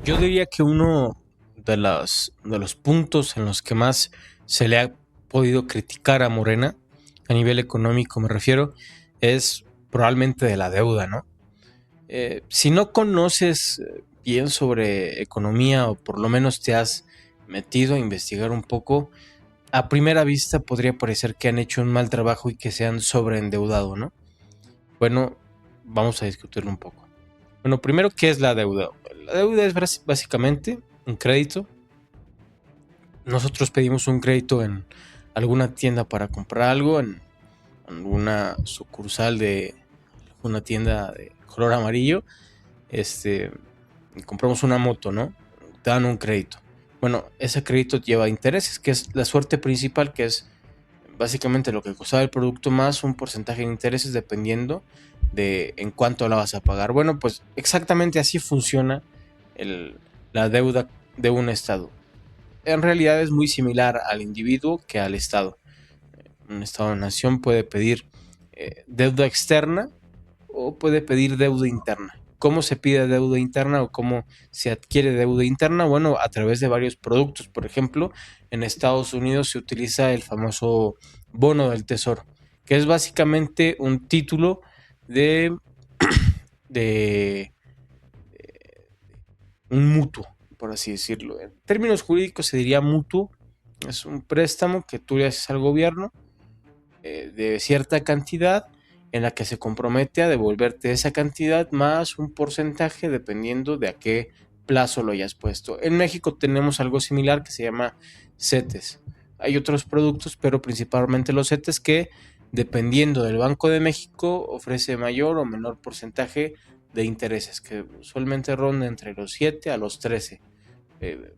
Yo diría que uno de los puntos en los que más se le ha podido criticar a Morena, a nivel económico me refiero, es probablemente de la deuda, ¿no? Si no conoces bien sobre economía o por lo menos te has metido a investigar un poco, a primera vista podría parecer que han hecho un mal trabajo y que se han sobreendeudado, ¿no? Bueno, vamos a discutirlo un poco. Bueno, primero, ¿qué es la deuda? La deuda es básicamente un crédito. Nosotros pedimos un crédito en alguna tienda para comprar algo, en alguna sucursal de una tienda de color amarillo, este, y compramos una moto, ¿no? Te dan un crédito. Bueno, ese crédito lleva intereses, que es la suerte principal, que es básicamente lo que costaba el producto más un porcentaje de intereses dependiendo de en cuánto la vas a pagar. Bueno, pues exactamente así funciona el- la deuda de un estado. En realidad es muy similar al individuo que al estado. Un estado-nación puede pedir deuda externa o puede pedir deuda interna. ¿Cómo se pide deuda interna o cómo se adquiere deuda interna? Bueno, a través de varios productos. Por ejemplo, en Estados Unidos se utiliza el famoso bono del tesoro, que es básicamente un título de, de un mutuo, por así decirlo. En términos jurídicos se diría mutuo. Es un préstamo que tú le haces al gobierno de cierta cantidad en la que se compromete a devolverte esa cantidad más un porcentaje dependiendo de a qué plazo lo hayas puesto. En México tenemos algo similar que se llama CETES. Hay otros productos, pero principalmente los CETES que dependiendo del Banco de México ofrece mayor o menor porcentaje de intereses, que usualmente ronda entre los 7 a los 13 eh,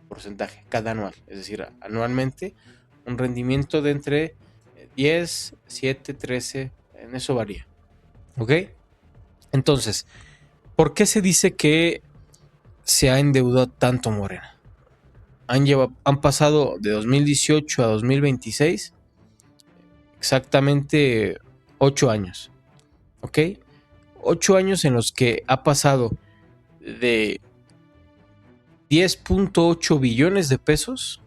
porcentaje cada anual, es decir, anualmente un rendimiento de entre 10, 7, 13, en eso varía. ¿Ok? Entonces, ¿por qué se dice que se ha endeudado tanto Morena? Han pasado de 2018 a 2026 exactamente 8 años. ¿Ok? 8 años en los que ha pasado de 10.8 billones de pesos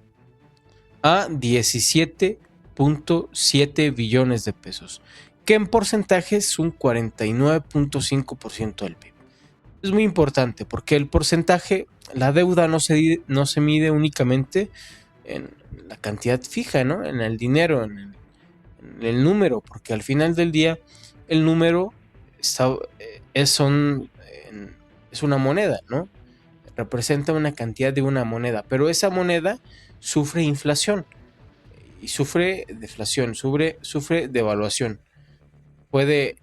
a 17.7 billones de pesos, que en porcentaje es un 49.5% del PIB. Es muy importante porque el porcentaje, la deuda no se mide únicamente en la cantidad fija, ¿no? En el dinero, en el número, porque al final del día el número está, es una moneda, ¿no? Representa una cantidad de una moneda, pero esa moneda sufre inflación y sufre deflación, sufre devaluación. Puede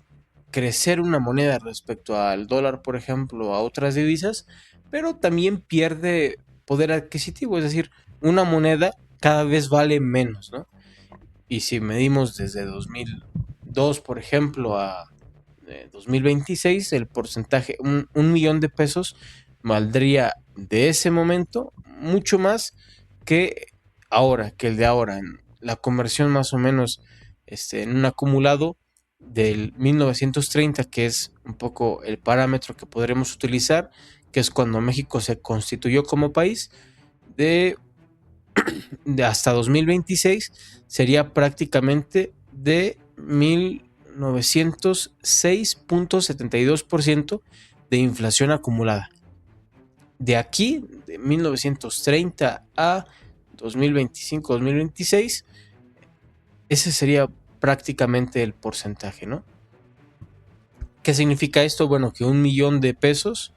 crecer una moneda respecto al dólar, por ejemplo, a otras divisas, pero también pierde poder adquisitivo, es decir, una moneda cada vez vale menos, ¿no? Y si medimos desde 2002, por ejemplo, a 2026, el porcentaje, un millón de pesos valdría de ese momento mucho más que ahora, que el de ahora. En la conversión más o menos en un acumulado del 1930, que es un poco el parámetro que podremos utilizar, que es cuando México se constituyó como país, de, de hasta 2026 sería prácticamente de 1906.72% de inflación acumulada. De aquí, de 1930 a 2025-2026, ese sería prácticamente el porcentaje, ¿no? ¿Qué significa esto? Bueno, que un millón de pesos,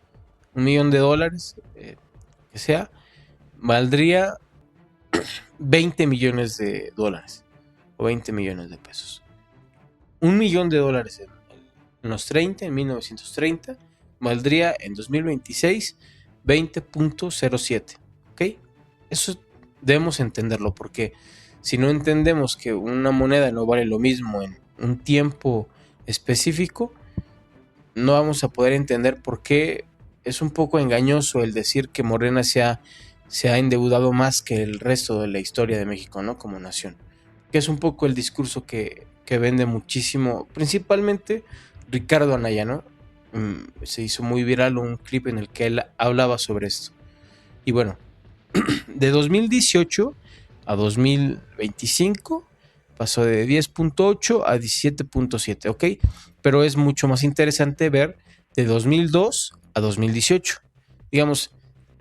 un millón de dólares, que sea, valdría 20 millones de dólares o 20 millones de pesos. Un millón de dólares en los 30, en 1930, valdría en 2026 20.07. ¿Ok? Eso debemos entenderlo porque si no entendemos que una moneda no vale lo mismo en un tiempo específico, no vamos a poder entender por qué es un poco engañoso el decir que Morena se ha endeudado más que el resto de la historia de México, ¿no? Como nación. Que es un poco el discurso que vende muchísimo, principalmente Ricardo Anaya, ¿no? Se hizo muy viral un clip en el que él hablaba sobre esto. Y bueno, de 2018 a 2025 pasó de 10.8 a 17.7, ¿ok? Pero es mucho más interesante ver de 2002 a 2018. Digamos,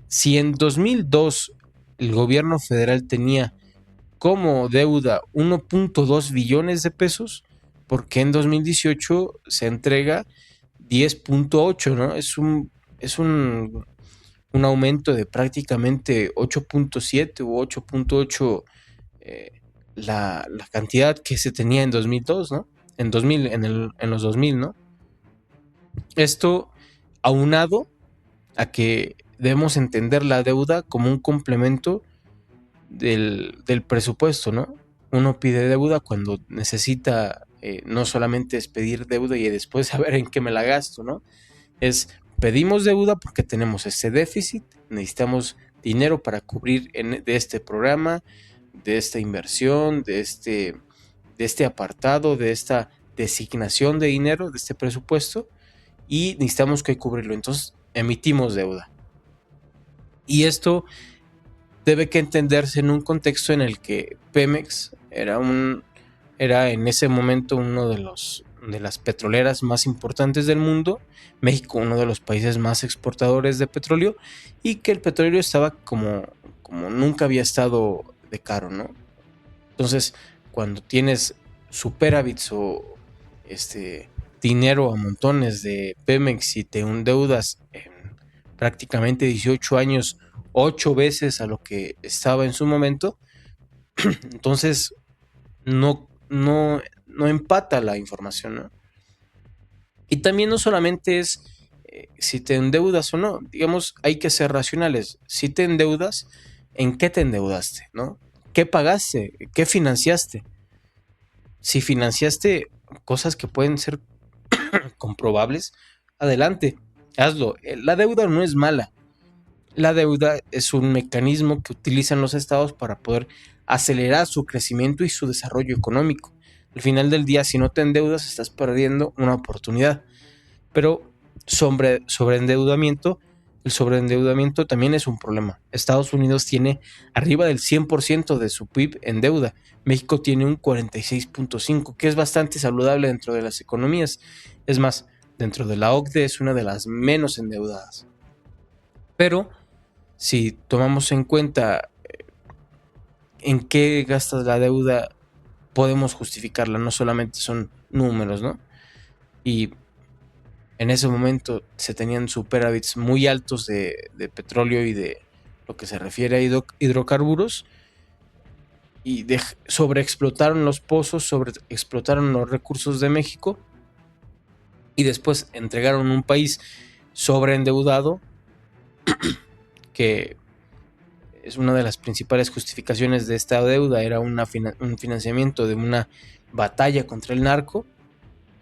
si en 2002 el gobierno federal tenía como deuda 1.2 billones de pesos, porque en 2018 se entrega 10.8, ¿no? Es un aumento de prácticamente 8.7 u 8.8, la cantidad que se tenía en 2002, ¿no? En 2000, en los 2000, ¿no? Esto aunado a que debemos entender la deuda como un complemento del presupuesto, ¿no? Uno pide deuda cuando necesita, no solamente es pedir deuda y después saber en qué me la gasto, ¿no? Pedimos deuda porque tenemos este déficit, necesitamos dinero para cubrir de este programa, de esta inversión, de este apartado, de esta designación de dinero, de este presupuesto, y necesitamos que cubrirlo. Entonces emitimos deuda. Y esto debe que entenderse en un contexto en el que Pemex era en ese momento uno de las petroleras más importantes del mundo, México uno de los países más exportadores de petróleo, y que el petróleo estaba como nunca había estado de caro, ¿no? Entonces, cuando tienes superávits o dinero a montones de Pemex y te endeudas en prácticamente 18 años, 8 veces a lo que estaba en su momento, entonces no empata la información, ¿no? Y también no solamente es si te endeudas o no, digamos, hay que ser racionales. Si te endeudas, ¿en qué te endeudaste, no? ¿Qué pagaste? ¿Qué financiaste? Si financiaste cosas que pueden ser comprobables, adelante, hazlo. La deuda no es mala. La deuda es un mecanismo que utilizan los estados para poder acelerar su crecimiento y su desarrollo económico. Al final del día, si no te endeudas, estás perdiendo una oportunidad. Pero sobreendeudamiento, el sobreendeudamiento también es un problema. Estados Unidos tiene arriba del 100% de su PIB en deuda. México tiene un 46.5%, que es bastante saludable dentro de las economías. Es más, dentro de la OCDE es una de las menos endeudadas. Pero si tomamos en cuenta en qué gastas la deuda, podemos justificarla, no solamente son números, ¿no? Y en ese momento se tenían superávits muy altos de petróleo y de lo que se refiere a hidrocarburos, y sobreexplotaron los pozos, sobreexplotaron los recursos de México, y después entregaron un país sobreendeudado, que es una de las principales justificaciones de esta deuda, era un financiamiento de una batalla contra el narco,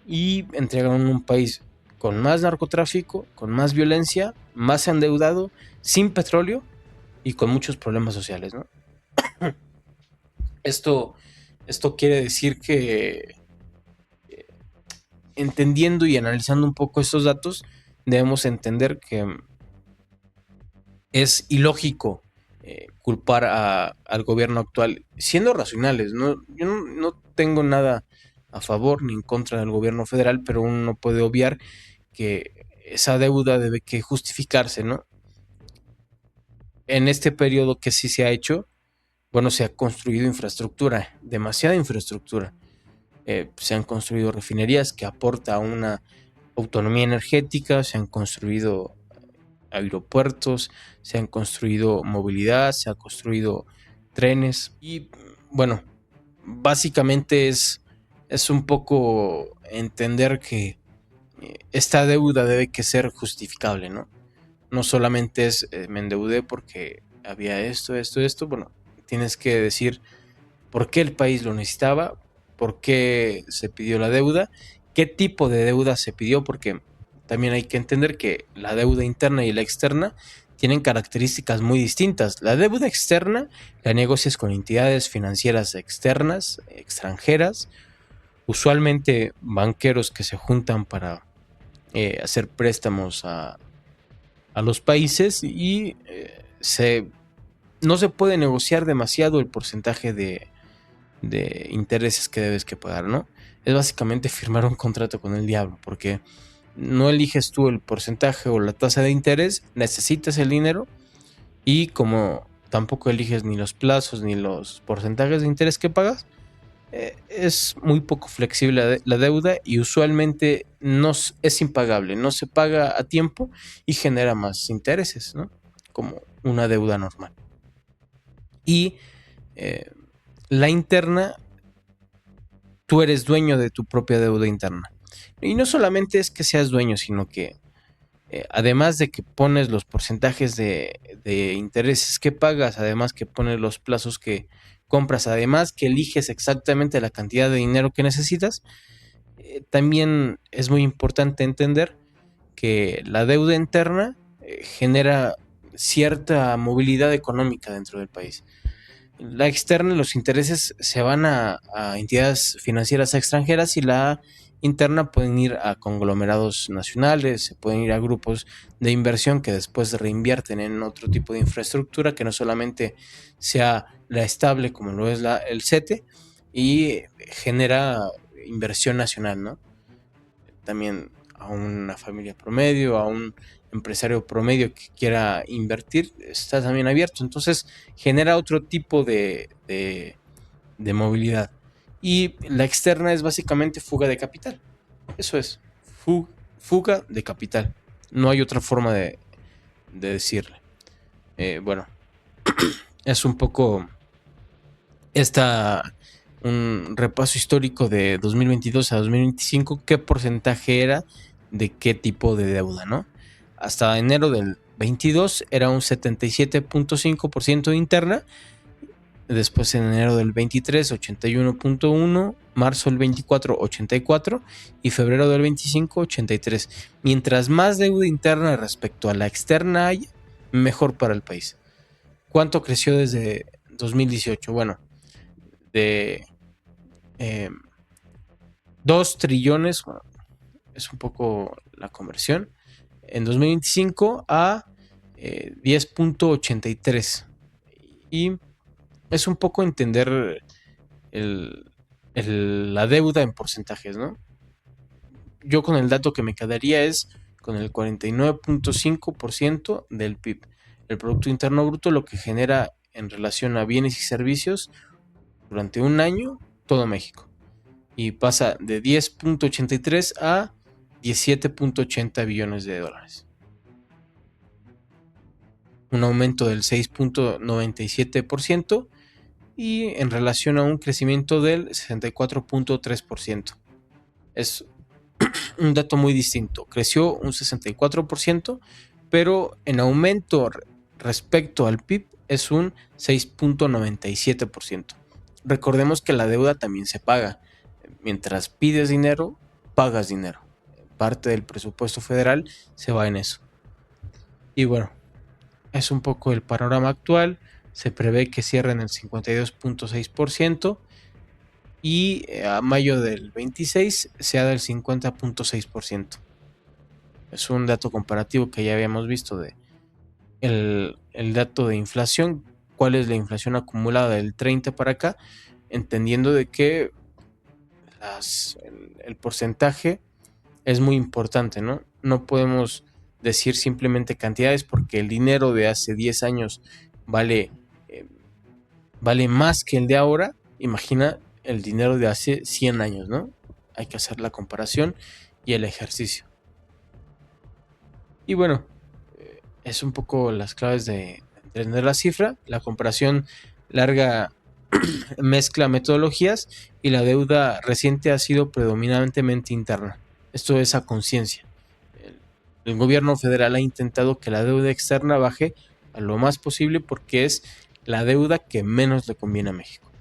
y entregaron un país con más narcotráfico, con más violencia, más endeudado, sin petróleo y con muchos problemas sociales, ¿no? Esto, esto quiere decir que, entendiendo y analizando un poco estos datos, debemos entender que es ilógico culpar al gobierno actual, siendo racionales, ¿no? Yo no tengo nada a favor ni en contra del gobierno federal, pero uno no puede obviar que esa deuda debe que justificarse, ¿no? En este periodo que sí se ha hecho, bueno, se ha construido infraestructura, demasiada infraestructura. Se han construido refinerías que aportan a una autonomía energética, se han construido aeropuertos, se han construido movilidad, se han construido trenes, y bueno, básicamente es un poco entender que esta deuda debe que ser justificable, ¿no? No solamente es me endeudé porque había esto, bueno, tienes que decir por qué el país lo necesitaba, por qué se pidió la deuda, qué tipo de deuda se pidió, porque también hay que entender que la deuda interna y la externa tienen características muy distintas. La deuda externa la negocias con entidades financieras externas, extranjeras, usualmente banqueros que se juntan para hacer préstamos a los países y no se puede negociar demasiado el porcentaje de intereses que debes que pagar, ¿no? Es básicamente firmar un contrato con el diablo, porque no eliges tú el porcentaje o la tasa de interés, necesitas el dinero y como tampoco eliges ni los plazos ni los porcentajes de interés que pagas, es muy poco flexible la deuda y usualmente no es impagable, no se paga a tiempo y genera más intereses, ¿no? Como una deuda normal. Y la interna, tú eres dueño de tu propia deuda interna. Y no solamente es que seas dueño, sino que además de que pones los porcentajes de intereses que pagas, además que pones los plazos que compras, además que eliges exactamente la cantidad de dinero que necesitas, también es muy importante entender que la deuda interna genera cierta movilidad económica dentro del país. La externa, los intereses se van a entidades financieras extranjeras y la interna pueden ir a conglomerados nacionales, se pueden ir a grupos de inversión que después reinvierten en otro tipo de infraestructura que no solamente sea la estable como lo es el CETE y genera inversión nacional, ¿no? También a una familia promedio, a un empresario promedio que quiera invertir, está también abierto. Entonces genera otro tipo de movilidad. Y la externa es básicamente fuga de capital. Eso es, fuga de capital. No hay otra forma de decirle. Bueno, es un poco un repaso histórico de 2022 a 2025, qué porcentaje era de qué tipo de deuda, ¿no? Hasta enero del 22 era un 77.5% interna, después en enero del 23 81.1, marzo del 24 84 y febrero del 25 83. Mientras más deuda interna respecto a la externa hay, mejor para el país. ¿Cuánto creció desde 2018? Bueno, de 2 trillones, bueno, es un poco la conversión, en 2025 a 10.83. Y es un poco entender la deuda en porcentajes, ¿no? Yo con el dato que me quedaría es con el 49.5% del PIB, el Producto Interno Bruto, lo que genera en relación a bienes y servicios durante un año todo México. Y pasa de 10.83 a 17.80 billones de dólares. Un aumento del 6.97% y en relación a un crecimiento del 64.3%. Es un dato muy distinto. Creció un 64%, pero en aumento respecto al PIB es un 6.97%. Recordemos que la deuda también se paga. Mientras pides dinero, pagas dinero. Parte del presupuesto federal se va en eso. Y bueno, es un poco el panorama actual. Se prevé que cierre en el 52.6% y a mayo del 26 sea del 50.6%. Es un dato comparativo que ya habíamos visto de el dato de inflación. ¿Cuál es la inflación acumulada del 30 para acá? Entendiendo de que el porcentaje es muy importante, ¿no? No podemos decir simplemente cantidades porque el dinero de hace 10 años vale más que el de ahora. Imagina el dinero de hace 100 años, ¿no? Hay que hacer la comparación y el ejercicio. Y bueno, es un poco las claves de entender la cifra. La comparación larga mezcla metodologías y la deuda reciente ha sido predominantemente interna. Esto es a conciencia. El gobierno federal ha intentado que la deuda externa baje a lo más posible porque es la deuda que menos le conviene a México.